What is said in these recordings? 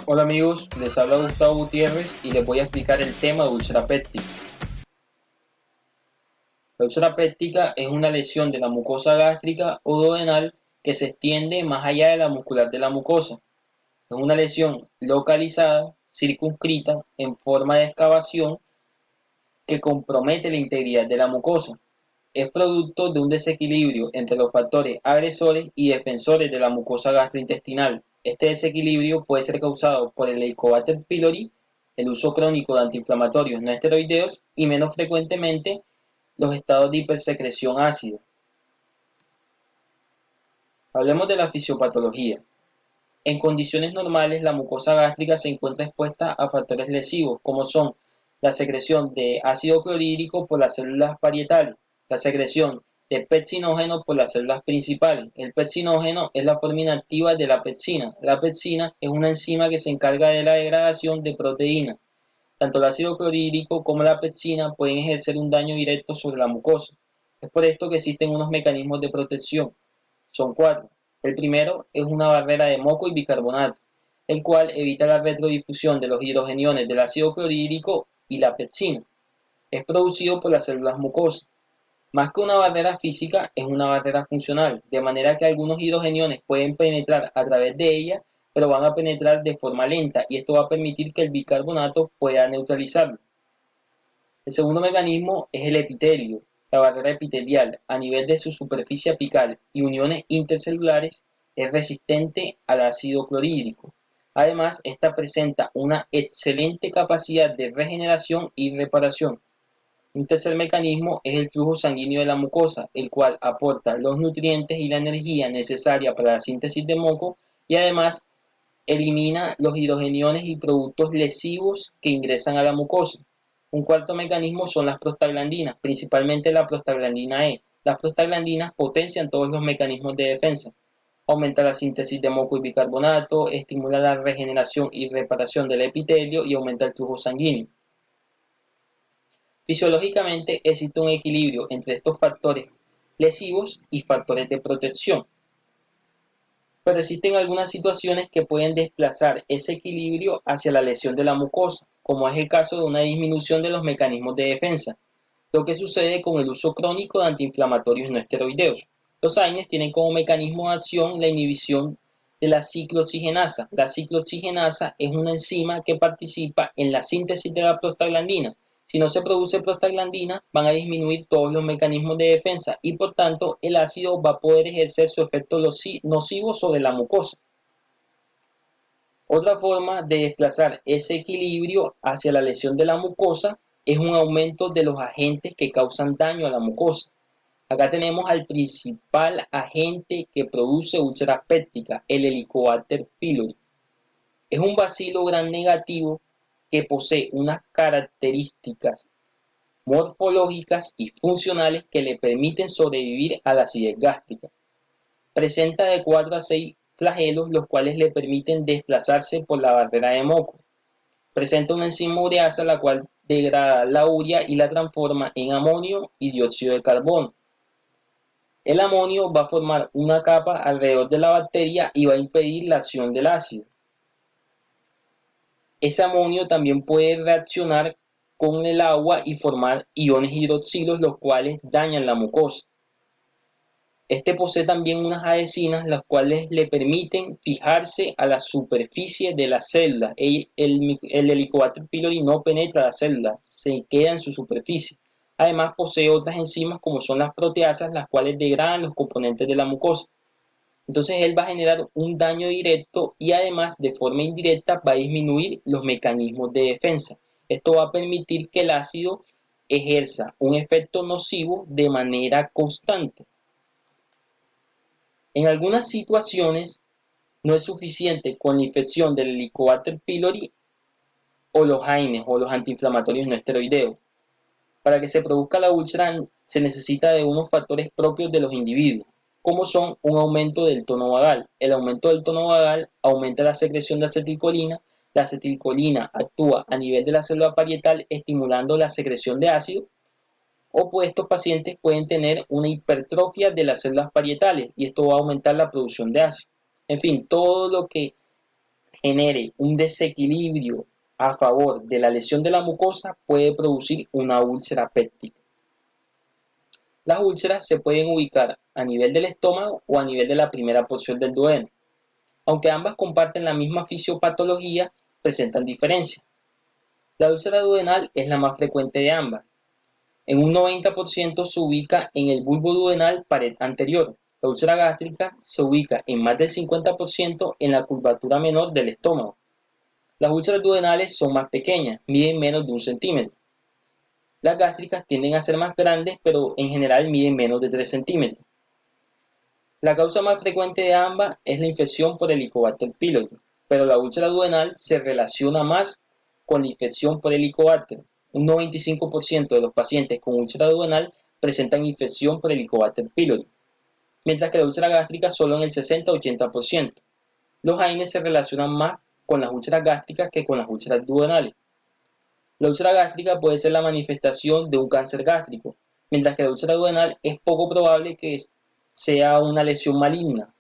Hola amigos, les habla Gustavo Gutiérrez y les voy a explicar el tema de úlcera péptica. La úlcera péptica es una lesión de la mucosa gástrica o duodenal que se extiende más allá de la muscular de la mucosa. Es una lesión localizada, circunscrita, en forma de excavación que compromete la integridad de la mucosa. Es producto de un desequilibrio entre los factores agresores y defensores de la mucosa gastrointestinal. Este desequilibrio puede ser causado por el Helicobacter pylori, el uso crónico de antiinflamatorios no esteroideos y menos frecuentemente los estados de hipersecreción ácida. Hablemos de la fisiopatología. En condiciones normales, la mucosa gástrica se encuentra expuesta a factores lesivos, como son la secreción de ácido clorhídrico por las células parietales, la secreción de pepsinógeno por las células principales. El pepsinógeno es la forma inactiva de la pepsina. La pepsina es una enzima que se encarga de la degradación de proteínas. Tanto el ácido clorhídrico como la pepsina pueden ejercer un daño directo sobre la mucosa. Es por esto que existen unos mecanismos de protección. Son cuatro. El primero es una barrera de moco y bicarbonato, el cual evita la retrodifusión de los hidrogeniones del ácido clorhídrico y la pepsina. Es producido por las células mucosas. Más que una barrera física, es una barrera funcional, de manera que algunos hidrogeniones pueden penetrar a través de ella, pero van a penetrar de forma lenta y esto va a permitir que el bicarbonato pueda neutralizarlo. El segundo mecanismo es el epitelio. La barrera epitelial, a nivel de su superficie apical y uniones intercelulares, es resistente al ácido clorhídrico. Además, esta presenta una excelente capacidad de regeneración y reparación. Un tercer mecanismo es el flujo sanguíneo de la mucosa, el cual aporta los nutrientes y la energía necesaria para la síntesis de moco y además elimina los hidrogeniones y productos lesivos que ingresan a la mucosa. Un cuarto mecanismo son las prostaglandinas, principalmente la prostaglandina E. Las prostaglandinas potencian todos los mecanismos de defensa. Aumenta la síntesis de moco y bicarbonato, estimula la regeneración y reparación del epitelio y aumenta el flujo sanguíneo. Fisiológicamente existe un equilibrio entre estos factores lesivos y factores de protección. Pero existen algunas situaciones que pueden desplazar ese equilibrio hacia la lesión de la mucosa, como es el caso de una disminución de los mecanismos de defensa, lo que sucede con el uso crónico de antiinflamatorios no esteroideos. Los AINES tienen como mecanismo de acción la inhibición de la ciclooxigenasa. La ciclooxigenasa es una enzima que participa en la síntesis de la prostaglandina. Si no se produce prostaglandina, van a disminuir todos los mecanismos de defensa y por tanto el ácido va a poder ejercer su efecto nocivo sobre la mucosa. Otra forma de desplazar ese equilibrio hacia la lesión de la mucosa es un aumento de los agentes que causan daño a la mucosa. Acá tenemos al principal agente que produce úlcera péptica, el Helicobacter pylori. Es un bacilo gram negativo que posee unas características morfológicas y funcionales que le permiten sobrevivir a la acidez gástrica. Presenta de 4 a 6 flagelos, los cuales le permiten desplazarse por la barrera de moco. Presenta una enzima ureasa, la cual degrada la urea y la transforma en amonio y dióxido de carbono. El amonio va a formar una capa alrededor de la bacteria y va a impedir la acción del ácido. Ese amonio también puede reaccionar con el agua y formar iones hidroxilos, los cuales dañan la mucosa. Este posee también unas adhesinas, las cuales le permiten fijarse a la superficie de la célula. El Helicobacter pylori no penetra la célula, se queda en su superficie. Además, posee otras enzimas como son las proteasas, las cuales degradan los componentes de la mucosa. Entonces, él va a generar un daño directo y además, de forma indirecta, va a disminuir los mecanismos de defensa. Esto va a permitir que el ácido ejerza un efecto nocivo de manera constante. En algunas situaciones no es suficiente con la infección del Helicobacter pylori o los AINES o los antiinflamatorios no esteroideos. Para que se produzca la úlcera se necesita de unos factores propios de los individuos, como son un aumento del tono vagal. El aumento del tono vagal aumenta la secreción de acetilcolina. La acetilcolina actúa a nivel de la célula parietal estimulando la secreción de ácido, o pues estos pacientes pueden tener una hipertrofia de las células parietales y esto va a aumentar la producción de ácido. En fin, todo lo que genere un desequilibrio a favor de la lesión de la mucosa, puede producir una úlcera péptica. Las úlceras se pueden ubicar a nivel del estómago o a nivel de la primera porción del duodeno. Aunque ambas comparten la misma fisiopatología, presentan diferencias. La úlcera duodenal es la más frecuente de ambas. En un 90% se ubica en el bulbo duodenal, pared anterior. La úlcera gástrica se ubica en más del 50% en la curvatura menor del estómago. Las úlceras duodenales son más pequeñas, miden menos de 1 centímetro. Las gástricas tienden a ser más grandes, pero en general miden menos de 3 centímetros. La causa más frecuente de ambas es la infección por Helicobacter pylori, pero la úlcera duodenal se relaciona más con la infección por Helicobacter. Un 95% de los pacientes con úlcera duodenal presentan infección por Helicobacter pylori, mientras que la úlcera gástrica solo en el 60-80%. Los AINES se relacionan más con las úlceras gástricas que con las úlceras duodenales. La úlcera gástrica puede ser la manifestación de un cáncer gástrico, mientras que la úlcera duodenal es poco probable que sea una lesión maligna.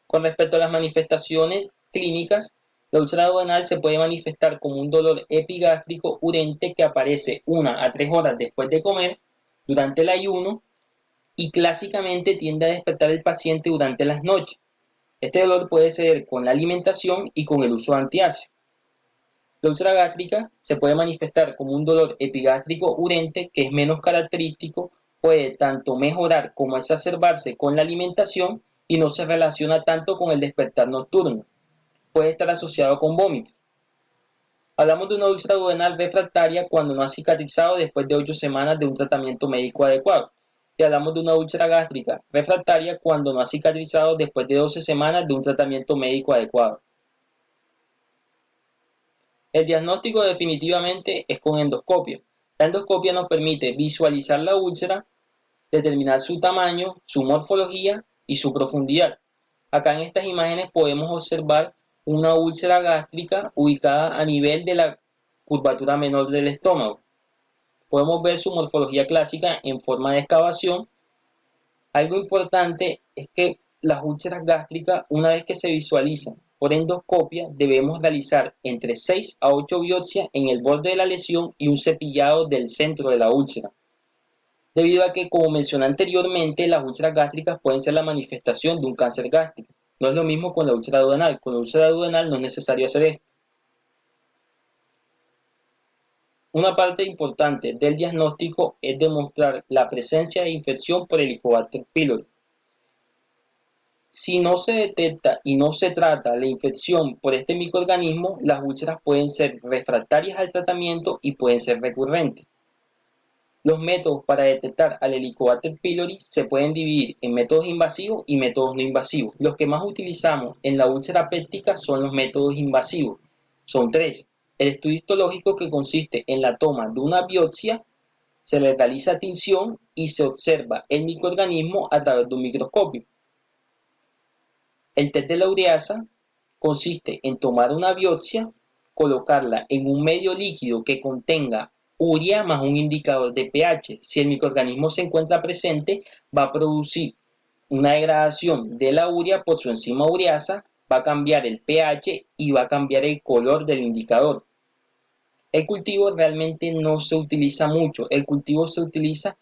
Con respecto a las manifestaciones clínicas, la úlcera duodenal se puede manifestar como un dolor epigástrico urente que aparece 1 a 3 horas después de comer, durante el ayuno, y clásicamente tiende a despertar el paciente durante las noches. Este dolor puede ser con la alimentación y con el uso de antiácidos. La úlcera gástrica se puede manifestar como un dolor epigástrico urente que es menos característico, puede tanto mejorar como exacerbarse con la alimentación y no se relaciona tanto con el despertar nocturno. Puede estar asociado con vómitos. Hablamos de una úlcera duodenal refractaria cuando no ha cicatrizado después de 8 semanas de un tratamiento médico adecuado. Y hablamos de una úlcera gástrica refractaria cuando no ha cicatrizado después de 12 semanas de un tratamiento médico adecuado. El diagnóstico definitivamente es con endoscopia. La endoscopia nos permite visualizar la úlcera, determinar su tamaño, su morfología y su profundidad. Acá en estas imágenes podemos observar una úlcera gástrica ubicada a nivel de la curvatura menor del estómago. Podemos ver su morfología clásica en forma de excavación. Algo importante es que las úlceras gástricas, una vez que se visualizan por endoscopia, debemos realizar entre 6 a 8 biopsias en el borde de la lesión y un cepillado del centro de la úlcera, debido a que, como mencioné anteriormente, las úlceras gástricas pueden ser la manifestación de un cáncer gástrico. No es lo mismo con la úlcera duodenal. Con la úlcera duodenal no es necesario hacer esto. Una parte importante del diagnóstico es demostrar la presencia de infección por Helicobacter pylori. Si no se detecta y no se trata la infección por este microorganismo, las úlceras pueden ser refractarias al tratamiento y pueden ser recurrentes. Los métodos para detectar al Helicobacter pylori se pueden dividir en métodos invasivos y métodos no invasivos. Los que más utilizamos en la úlcera péptica son los métodos invasivos. Son 3. El estudio histológico, que consiste en la toma de una biopsia, se le realiza tinción y se observa el microorganismo a través de un microscopio. El test de la ureasa consiste en tomar una biopsia, colocarla en un medio líquido que contenga urea más un indicador de pH. Si el microorganismo se encuentra presente, va a producir una degradación de la urea por su enzima ureasa, va a cambiar el pH y va a cambiar el color del indicador. El cultivo realmente no se utiliza mucho. El cultivo se utiliza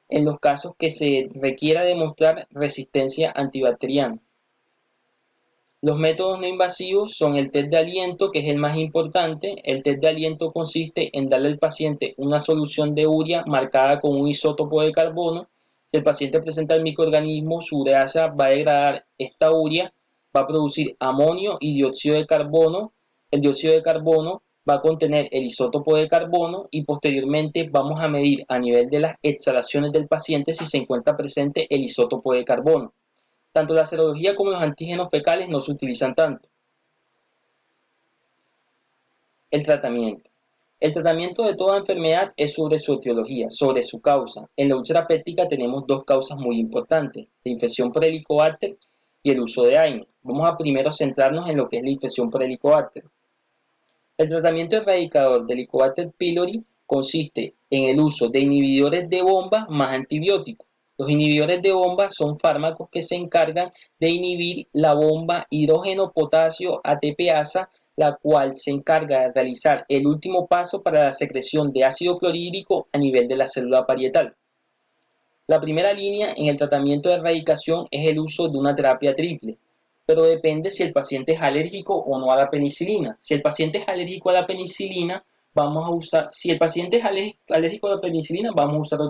en los casos que se requiera demostrar resistencia antibacteriana. Los métodos no invasivos son el test de aliento, que es el más importante. El test de aliento consiste en darle al paciente una solución de urea marcada con un isótopo de carbono. Si el paciente presenta el microorganismo, su ureasa va a degradar esta urea, va a producir amonio y dióxido de carbono. El dióxido de carbono va a contener el isótopo de carbono y posteriormente vamos a medir a nivel de las exhalaciones del paciente si se encuentra presente el isótopo de carbono. Tanto la serología como los antígenos fecales no se utilizan tanto. El tratamiento. El tratamiento de toda enfermedad es sobre su etiología, sobre su causa. En la úlcera péptica tenemos dos causas muy importantes: la infección por Helicobacter y el uso de AINE. Vamos a primero centrarnos en lo que es la infección por Helicobacter. El tratamiento erradicador de Helicobacter pylori consiste en el uso de inhibidores de bomba más antibióticos. Los inhibidores de bomba son fármacos que se encargan de inhibir la bomba hidrógeno-potasio ATPasa, la cual se encarga de realizar el último paso para la secreción de ácido clorhídrico a nivel de la célula parietal. La primera línea en el tratamiento de erradicación es el uso de una terapia triple, pero depende si el paciente es alérgico o no a la penicilina. Si el paciente es alérgico a la penicilina, si el paciente es alérgico a la penicilina, vamos a usar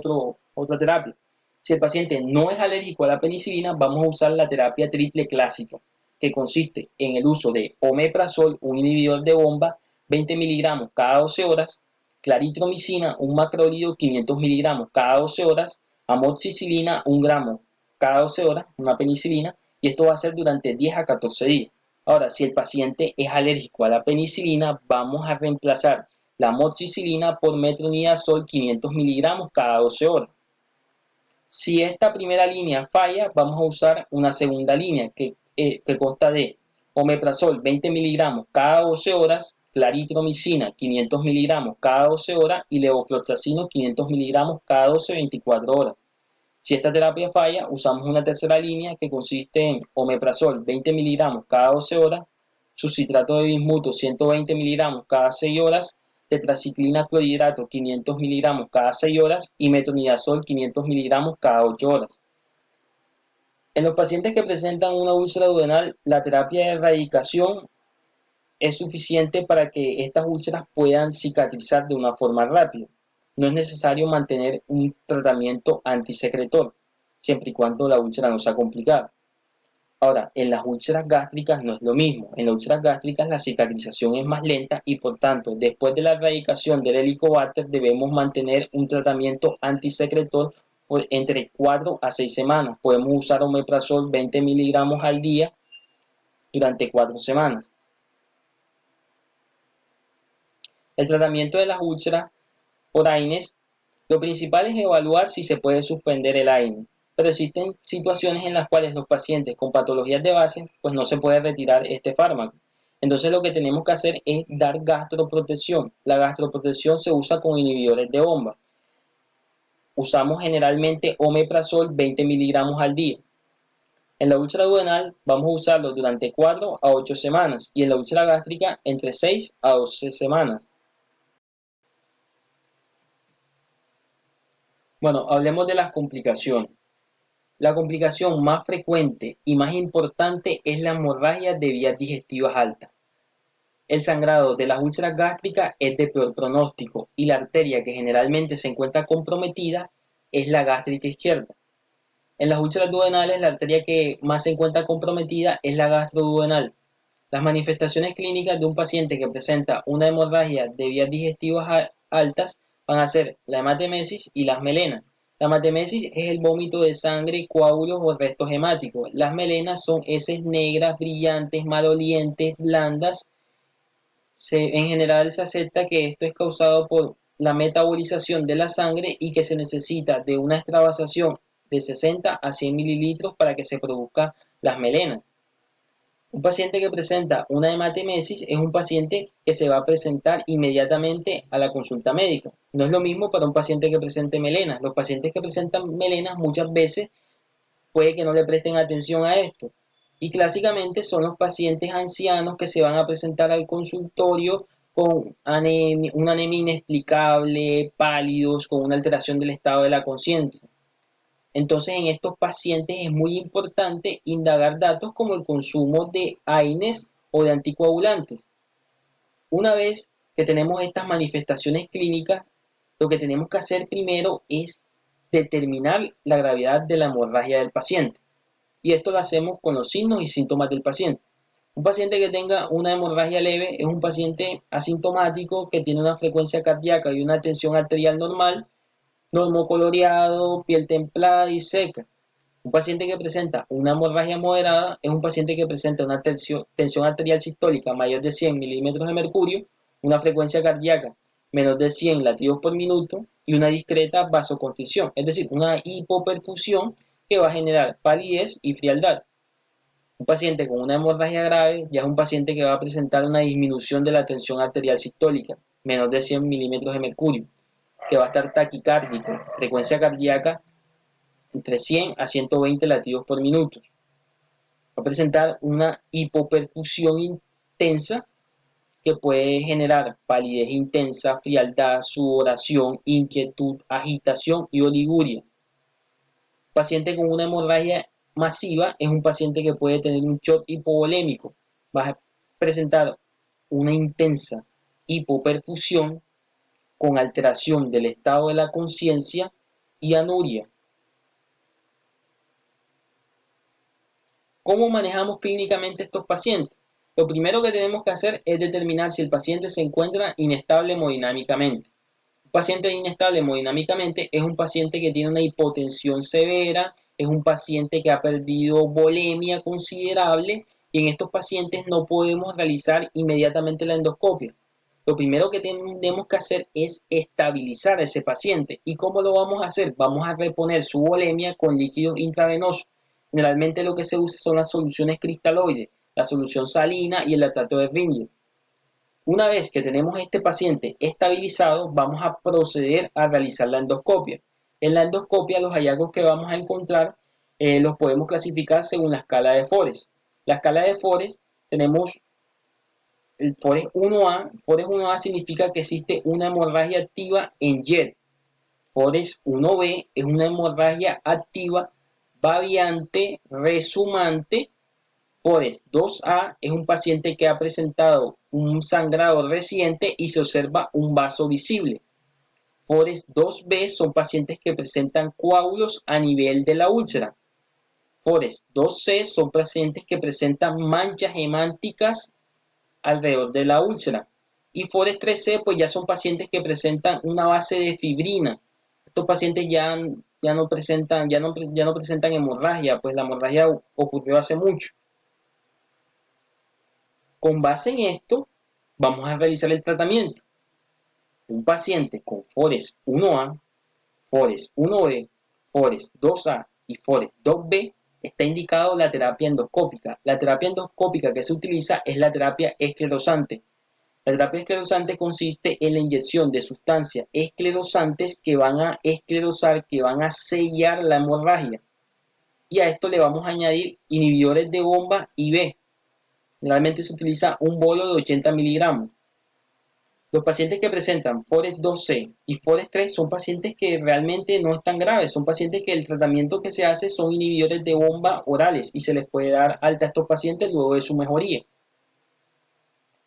otra terapia. Si el paciente no es alérgico a la penicilina, vamos a usar la terapia triple clásica, que consiste en el uso de omeprazol, un inhibidor de bomba, 20 miligramos cada 12 horas, claritromicina, un macrolídeo, 500 miligramos cada 12 horas, amoxicilina, 1 gramo cada 12 horas, una penicilina, y esto va a ser durante 10 a 14 días. Ahora, si el paciente es alérgico a la penicilina, vamos a reemplazar la amoxicilina por metronidazol 500 miligramos cada 12 horas. Si esta primera línea falla, vamos a usar una segunda línea que consta de omeprazol 20 miligramos cada 12 horas, claritromicina 500 miligramos cada 12 horas y levofloxacino 500 miligramos cada 12-24 horas. Si esta terapia falla, usamos una tercera línea que consiste en omeprazol 20 miligramos cada 12 horas, sucitrato de bismuto 120 miligramos cada 6 horas, tetraciclina clorhidrato 500 miligramos cada 6 horas y metronidazol 500 miligramos cada 8 horas. En los pacientes que presentan una úlcera duodenal, la terapia de erradicación es suficiente para que estas úlceras puedan cicatrizar de una forma rápida. No es necesario mantener un tratamiento antisecretor, siempre y cuando la úlcera no sea complicada. Ahora, en las úlceras gástricas no es lo mismo. En las úlceras gástricas la cicatrización es más lenta y por tanto, después de la erradicación del Helicobacter debemos mantener un tratamiento antisecretor por entre 4 a 6 semanas. Podemos usar omeprazol 20 miligramos al día durante 4 semanas. El tratamiento de las úlceras por AINES, lo principal es evaluar si se puede suspender el AINE, pero existen situaciones en las cuales los pacientes con patologías de base, pues no se puede retirar este fármaco. Entonces lo que tenemos que hacer es dar gastroprotección. La gastroprotección se usa con inhibidores de bomba. Usamos generalmente omeprazol 20 miligramos al día. En la úlcera duodenal vamos a usarlo durante 4 a 8 semanas y en la úlcera gástrica entre 6 a 12 semanas. Bueno, hablemos de las complicaciones. La complicación más frecuente y más importante es la hemorragia de vías digestivas altas. El sangrado de las úlceras gástricas es de peor pronóstico y la arteria que generalmente se encuentra comprometida es la gástrica izquierda. En las úlceras duodenales la arteria que más se encuentra comprometida es la gastroduodenal. Las manifestaciones clínicas de un paciente que presenta una hemorragia de vías digestivas altas van a ser la hematemesis y las melenas. La hematemesis es el vómito de sangre, coágulos o restos hemáticos. Las melenas son heces negras, brillantes, malolientes, blandas. En general se acepta que esto es causado por la metabolización de la sangre y que se necesita de una extravasación de 60 a 100 mililitros para que se produzcan las melenas. Un paciente que presenta una hematemesis es un paciente que se va a presentar inmediatamente a la consulta médica. No es lo mismo para un paciente que presente melenas. Los pacientes que presentan melenas muchas veces puede que no le presten atención a esto. Y clásicamente son los pacientes ancianos que se van a presentar al consultorio con una anemia inexplicable, pálidos, con una alteración del estado de la conciencia. Entonces, en estos pacientes es muy importante indagar datos como el consumo de AINES o de anticoagulantes. Una vez que tenemos estas manifestaciones clínicas, lo que tenemos que hacer primero es determinar la gravedad de la hemorragia del paciente. Y esto lo hacemos con los signos y síntomas del paciente. Un paciente que tenga una hemorragia leve es un paciente asintomático que tiene una frecuencia cardíaca y una tensión arterial normal, normocoloreado, piel templada y seca. Un paciente que presenta una hemorragia moderada es un paciente que presenta una tensión arterial sistólica mayor de 100 milímetros de mercurio, una frecuencia cardíaca menos de 100 latidos por minuto y una discreta vasoconstricción, es decir, una hipoperfusión que va a generar palidez y frialdad. Un paciente con una hemorragia grave ya es un paciente que va a presentar una disminución de la tensión arterial sistólica, menos de 100 milímetros de mercurio, que va a estar taquicárdico, frecuencia cardíaca entre 100 a 120 latidos por minuto. Va a presentar una hipoperfusión intensa que puede generar palidez intensa, frialdad, sudoración, inquietud, agitación y oliguria. Paciente con una hemorragia masiva es un paciente que puede tener un shock hipovolémico. Va a presentar una intensa hipoperfusión con alteración del estado de la conciencia y anuria. ¿Cómo manejamos clínicamente estos pacientes? Lo primero que tenemos que hacer es determinar si el paciente se encuentra inestable hemodinámicamente. Un paciente inestable hemodinámicamente es un paciente que tiene una hipotensión severa, es un paciente que ha perdido volemia considerable y en estos pacientes no podemos realizar inmediatamente la endoscopia. Lo primero que tenemos que hacer es estabilizar a ese paciente. ¿Y cómo lo vamos a hacer? Vamos a reponer su volemia con líquidos intravenosos. Generalmente lo que se usa son las soluciones cristaloides, la solución salina y el lactato de Ringier. Una vez que tenemos este paciente estabilizado, vamos a proceder a realizar la endoscopia. En la endoscopia los hallazgos que vamos a encontrar los podemos clasificar según la escala de Forest. La escala de Forest tenemos el Forest 1A. Forest 1A significa que existe una hemorragia activa en JET. Forest 1B es una hemorragia activa variante resumante. Forest 2A es un paciente que ha presentado un sangrado reciente y se observa un vaso visible. Forest 2B son pacientes que presentan coágulos a nivel de la úlcera. Forest 2C son pacientes que presentan manchas hemánticas alrededor de la úlcera. Y Forest 3C pues ya son pacientes que presentan una base de fibrina. Estos pacientes ya no presentan hemorragia, pues la hemorragia ocurrió hace mucho. Con base en esto, vamos a realizar el tratamiento. Un paciente con Forest 1A, Forest 1B, Forest 2A y Forest 2B está indicado la terapia endoscópica. La terapia endoscópica que se utiliza es la terapia esclerosante. La terapia esclerosante consiste en la inyección de sustancias esclerosantes que van a esclerosar, que van a sellar la hemorragia. Y a esto le vamos a añadir inhibidores de bomba IB. Generalmente se utiliza un bolo de 80 miligramos. Los pacientes que presentan Forest 2C y Forest 3 son pacientes que realmente no están graves, son pacientes que el tratamiento que se hace son inhibidores de bomba orales y se les puede dar alta a estos pacientes luego de su mejoría.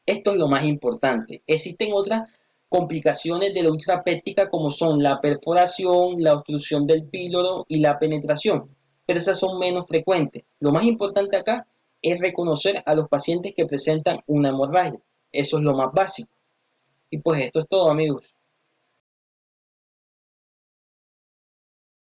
Esto es lo más importante. Existen otras complicaciones de la úlcera péptica como son la perforación, la obstrucción del píloro y la penetración, pero esas son menos frecuentes. Lo más importante acá es reconocer a los pacientes que presentan una hemorragia. Eso es lo más básico. Y pues esto es todo, amigos.